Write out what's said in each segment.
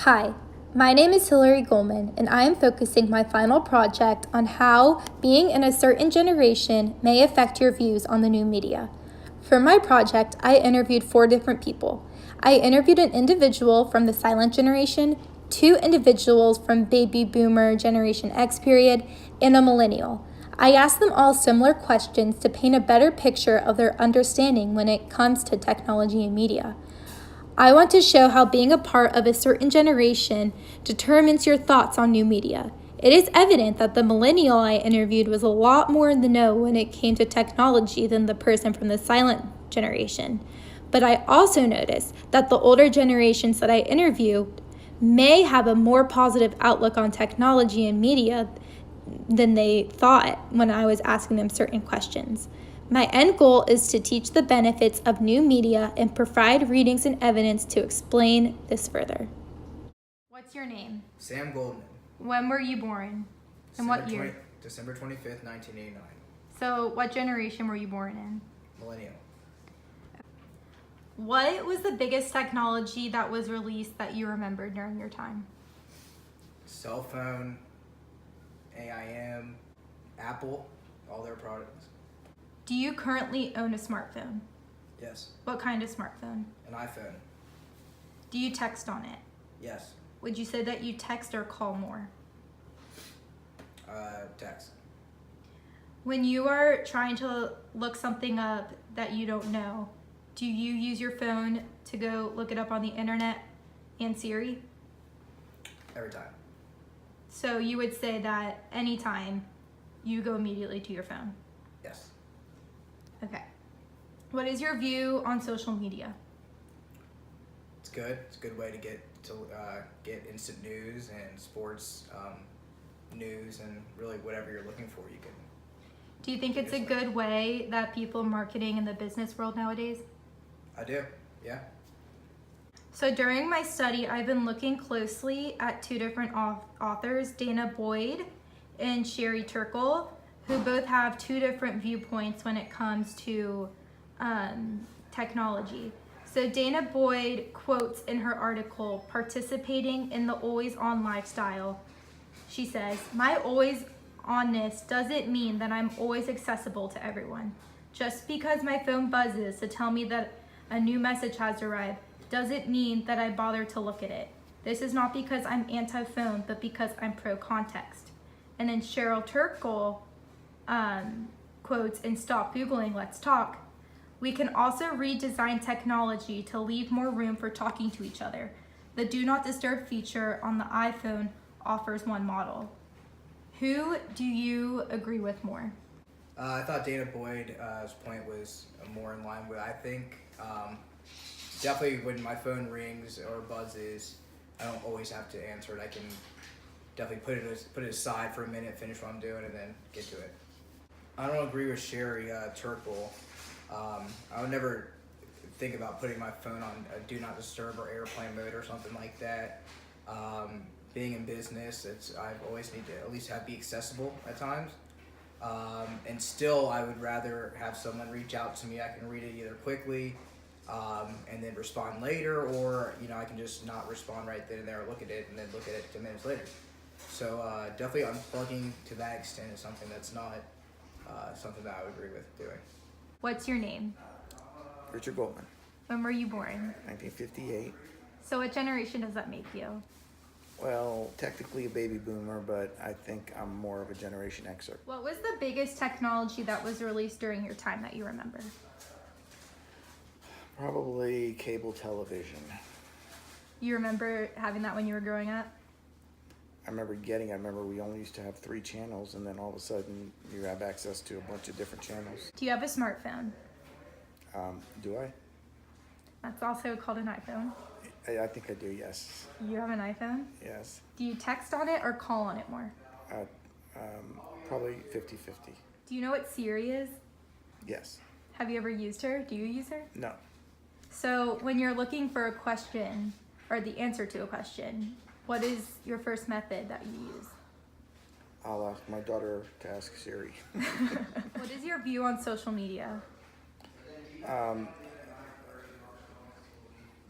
Hi, my name is Hillary Goldman, and I am focusing my final project on how being in a certain generation may affect your views on the new media. For my project, I interviewed 4 different people. I interviewed an individual from the silent generation, 2 individuals from baby boomer Generation X period, and a millennial. I asked them all similar questions to paint a better picture of their understanding when it comes to technology and media. I want to show how being a part of a certain generation determines your thoughts on new media. It is evident that the millennial I interviewed was a lot more in the know when it came to technology than the person from the silent generation. But I also noticed that the older generations that I interviewed may have a more positive outlook on technology and media than they thought when I was asking them certain questions. My end goal is to teach the benefits of new media and provide readings and evidence to explain this further. What's your name? Sam Goldman. When were you born? And what year? December 25th, 1989. So what generation were you born in? Millennial. What was the biggest technology that was released that you remember during your time? Cell phone, AIM, Apple, all their products. Do you currently own a smartphone? Yes. What kind of smartphone? An iPhone. Do you text on it? Yes. Would you say that you text or call more? Text. When you are trying to look something up that you don't know, do you use your phone to go look it up on the internet and Siri? Every time. So you would say that anytime you go immediately to your phone? Yes. Okay. What is your view on social media? It's good. It's a good way to get instant news and sports news and really whatever you're looking for. You can. Do you think it's a good way that people marketing in the business world nowadays? I do. Yeah. So during my study, I've been looking closely at 2 different authors, Dana Boyd and Sherry Turkle, who both have 2 different viewpoints when it comes to technology. So Dana Boyd quotes in her article, participating in the always-on lifestyle. She says, "My always-onness doesn't mean that I'm always accessible to everyone. Just because my phone buzzes to tell me that a new message has arrived doesn't mean that I bother to look at it. This is not because I'm anti-phone, but because I'm pro-context." And then Cheryl Turkle quotes in Stop Googling, Let's Talk, "We can also redesign technology to leave more room for talking to each other. The Do Not Disturb feature on the iPhone offers one model." Who do you agree with more? I thought Dana Boyd's point was more in line with, I think, definitely when my phone rings or buzzes, I don't always have to answer it. I can definitely put it aside for a minute, finish what I'm doing, and then get to it. I don't agree with Sherry Turkle. I would never think about putting my phone on a do not disturb or airplane mode or something like that. Being in business, I always need to at least be accessible at times. And still, I would rather have someone reach out to me. I can read it either quickly and then respond later, or I can just not respond right then and there, look at it, and then look at it 10 minutes later. So definitely unplugging to that extent is something that's not something that I would agree with doing. What's your name? Richard Goldman, When were you born? 1958. So what generation does that make you? Well, technically a baby boomer, but I think I'm more of a Generation Xer. What was the biggest technology that was released during your time that you remember? Probably cable television. You remember having that when you were growing up? I remember we only used to have 3 channels, and then all of a sudden you have access to a bunch of different channels. Do you have a smartphone? Do I? That's also called an iPhone. I think I do, yes. You have an iPhone? Yes. Do you text on it or call on it more? Probably 50-50. Do you know what Siri is? Yes. Have you ever used her? Do you use her? No. So when you're looking for a question or the answer to a question, what is your first method that you use? I'll ask my daughter to ask Siri. What is your view on social media?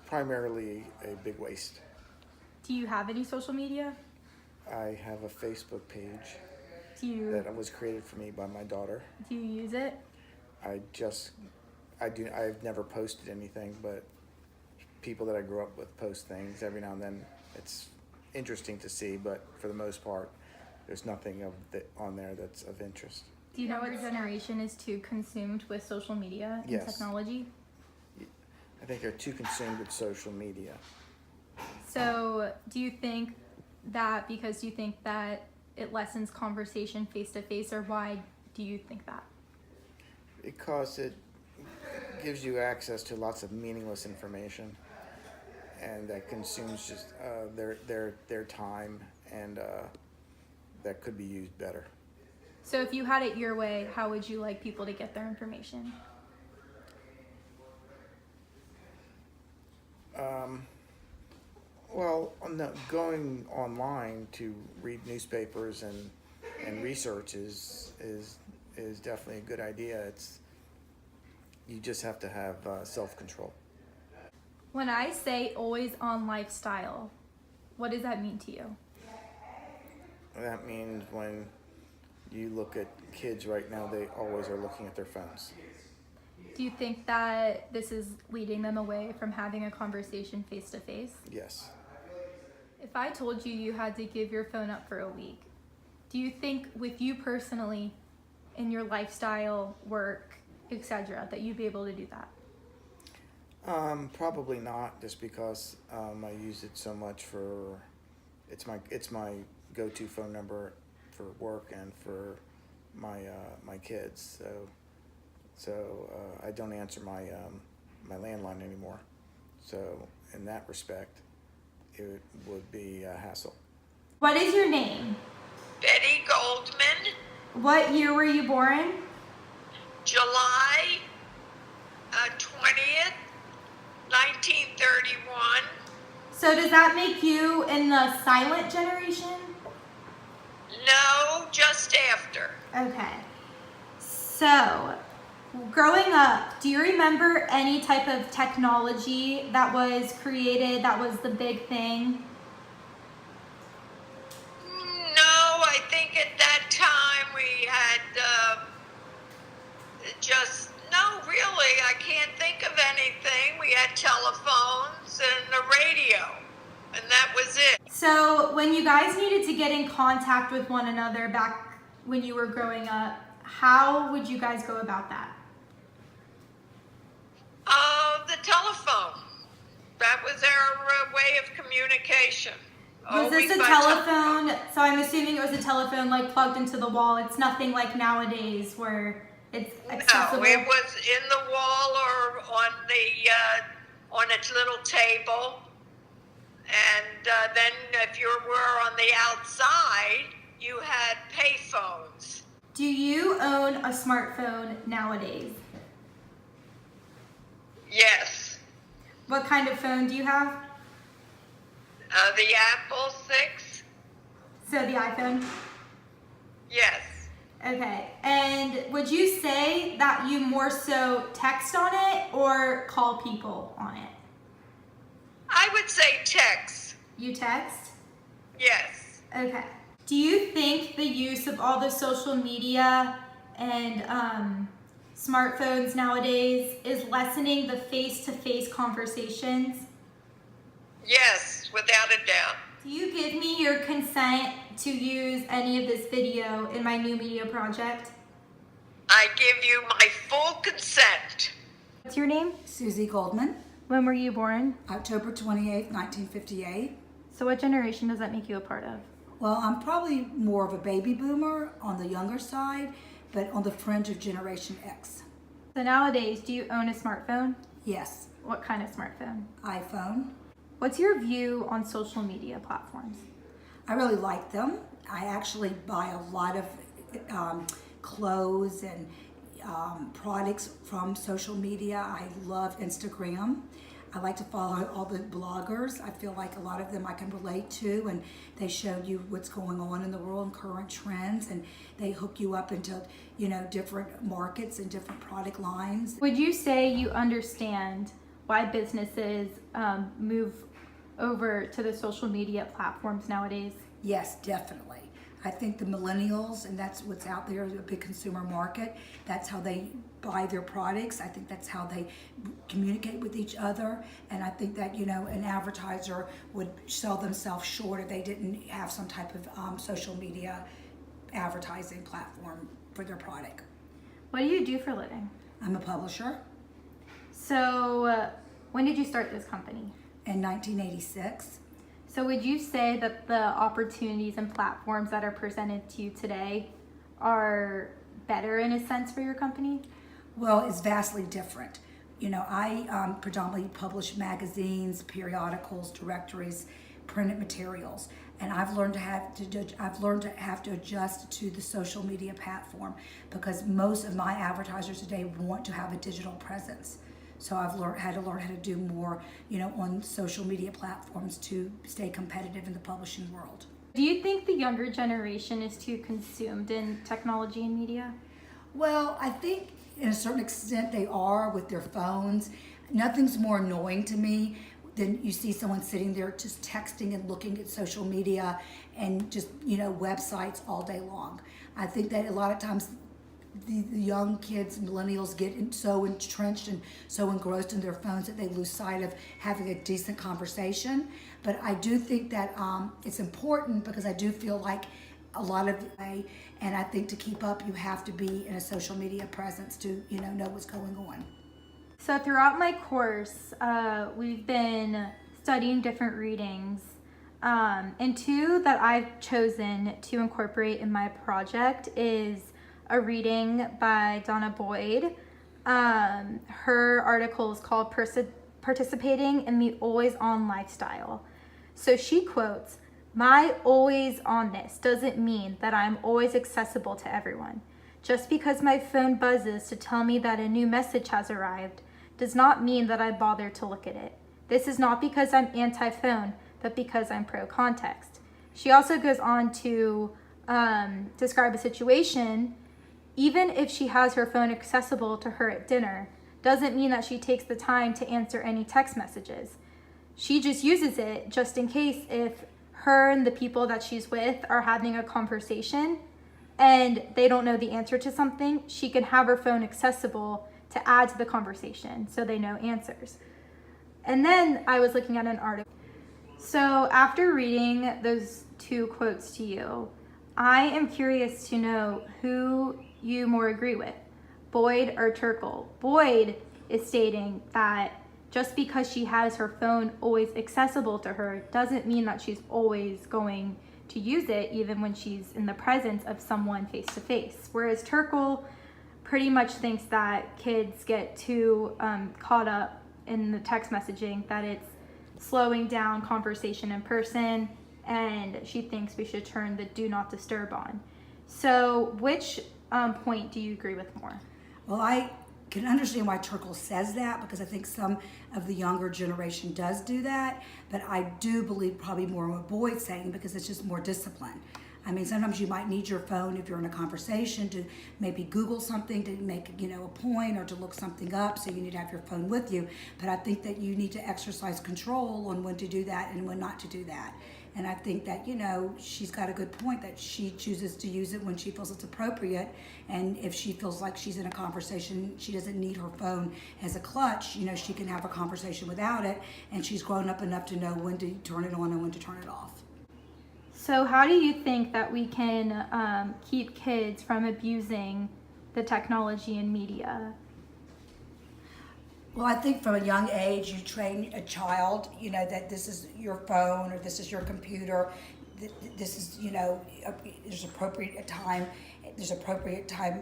Primarily a big waste. Do you have any social media? I have a Facebook page Do you that was created for me by my daughter. use it? I've never posted anything, but people that I grew up with post things every now and then. It's interesting to see, but for the most part, there's nothing on there that's of interest. Do you know what generation is too consumed with social media and Yes. technology? I think they're too consumed with social media. So do you think that because you think that it lessens conversation face to face, or why do you think that? Because it gives you access to lots of meaningless information, and that consumes just their time, and that could be used better. So if you had it your way, how would you like people to get their information? Well, going online to read newspapers and research is definitely a good idea. You just have to have self-control. When I say always on lifestyle, what does that mean to you? That means when you look at kids right now, they always are looking at their phones. Do you think that this is leading them away from having a conversation face to face? Yes. If I told you you had to give your phone up for a week, do you think with you personally, in your lifestyle, work, etc., that you'd be able to do that? Probably not, just because I use it so much for it's my go-to phone number for work and for my kids. So I don't answer my landline anymore. So in that respect, it would be a hassle. What is your name? Betty Goldman, What year were you born? July 20th, 1931. So does that make you in the silent generation? No, just after. Okay. So, growing up, do you remember any type of technology that was created that was the big thing? No, I think at that time we had no, really, I can't think of anything. We had telephones and the radio, and that was it. So, when you guys needed to get in contact with one another back when you were growing up, how would you guys go about that? The telephone. That was our way of communication. Was this Always a by telephone? So I'm assuming it was a telephone like plugged into the wall. It's nothing like nowadays where it's accessible. No, it was in the wall or on its little table. And then if you were on the outside, you had payphones. Do you own a smartphone nowadays? Yes. What kind of phone do you have? The Apple 6? So the iPhone? Yes. Okay. And would you say that you more so text on it or call people on it? I would say text. You text? Yes. Okay. Do you think the use of all the social media and smartphones nowadays is lessening the face-to-face conversations? Yes, without a doubt. Do you give me your consent to use any of this video in my new media project? I give you my full consent. What's your name? Susie Goldman, When were you born? October 28th, 1958. So what generation does that make you a part of? Well, I'm probably more of a baby boomer on the younger side, but on the fringe of Generation X. So nowadays, do you own a smartphone? Yes, What kind of smartphone? iPhone. What's your view on social media platforms? I really like them. I actually buy a lot of clothes and products from social media. I love Instagram. I like to follow all the bloggers. I feel like a lot of them I can relate to, and they show you what's going on in the world and current trends, and they hook you up into, different markets and different product lines. Would you say you understand why businesses move over to the social media platforms nowadays? Yes, definitely. I think the millennials, and that's what's out there, the big consumer market, that's how they buy their products. I think that's how they communicate with each other. And I think that, an advertiser would sell themselves short if they didn't have some type of social media advertising platform for their product. What do you do for a living? I'm a publisher. So when did you start this company? In 1986. So would you say that the opportunities and platforms that are presented to you today are better in a sense for your company? Well, it's vastly different. I predominantly publish magazines, periodicals, directories, printed materials, and I've learned to have to adjust to the social media platform because most of my advertisers today want to have a digital presence. So I've had to learn how to do more, on social media platforms to stay competitive in the publishing world. Do you think the younger generation is too consumed in technology and media? Well, I think in a certain extent they are with their phones. Nothing's more annoying to me than you see someone sitting there just texting and looking at social media and just, websites all day long. I think that a lot of times the young kids, millennials, get so entrenched and so engrossed in their phones that they lose sight of having a decent conversation. But I do think that it's important because I do feel like a lot of and I think to keep up, you have to be in a social media presence to know what's going on. So throughout my course, we've been studying different readings, and two that I've chosen to incorporate in my project is a reading by Donna Boyd. Her article is called Participating in the Always On Lifestyle. So she quotes, "My always onness doesn't mean that I'm always accessible to everyone. Just because my phone buzzes to tell me that a new message has arrived does not mean that I bother to look at it. This is not because I'm anti-phone, but because I'm pro-context." She also goes on to describe a situation. Even if she has her phone accessible to her at dinner, doesn't mean that she takes the time to answer any text messages. She just uses it just in case if her and the people that she's with are having a conversation and they don't know the answer to something, she can have her phone accessible to add to the conversation so they know answers. And then I was looking at an article. So after reading those two quotes to you, I am curious to know who you more agree with, Boyd or Turkle. Boyd is stating that just because she has her phone always accessible to her doesn't mean that she's always going to use it even when she's in the presence of someone face to face. Whereas Turkle pretty much thinks that kids get too caught up in the text messaging that it's slowing down conversation in person, and she thinks we should turn the do not disturb on. So which point do you agree with more? Well, I can understand why Turkle says that because I think some of the younger generation does do that, but I do believe probably more what Boyd's saying because it's just more discipline. I mean, sometimes you might need your phone if you're in a conversation to maybe Google something to make, a point or to look something up, so you need to have your phone with you. But I think that you need to exercise control on when to do that and when not to do that. And I think that, she's got a good point that she chooses to use it when she feels it's appropriate. And if she feels like she's in a conversation, she doesn't need her phone as a clutch. She can have a conversation without it. And she's grown up enough to know when to turn it on and when to turn it off. So how do you think that we can keep kids from abusing the technology and media? Well, I think from a young age, you train a child, that this is your phone or this is your computer. This is, there's appropriate time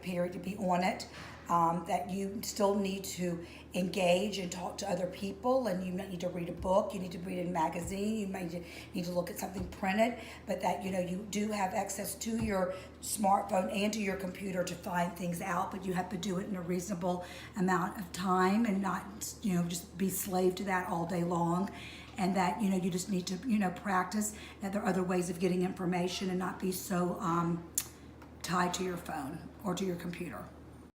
period to be on it. That you still need to engage and talk to other people, and you need to read a book, you need to read a magazine, you might need to look at something printed, but that you do have access to your smartphone and to your computer to find things out, but you have to do it in a reasonable amount of time and not just be slave to that all day long. And that you just need to practice that there are other ways of getting information and not be so tied to your phone or to your computer.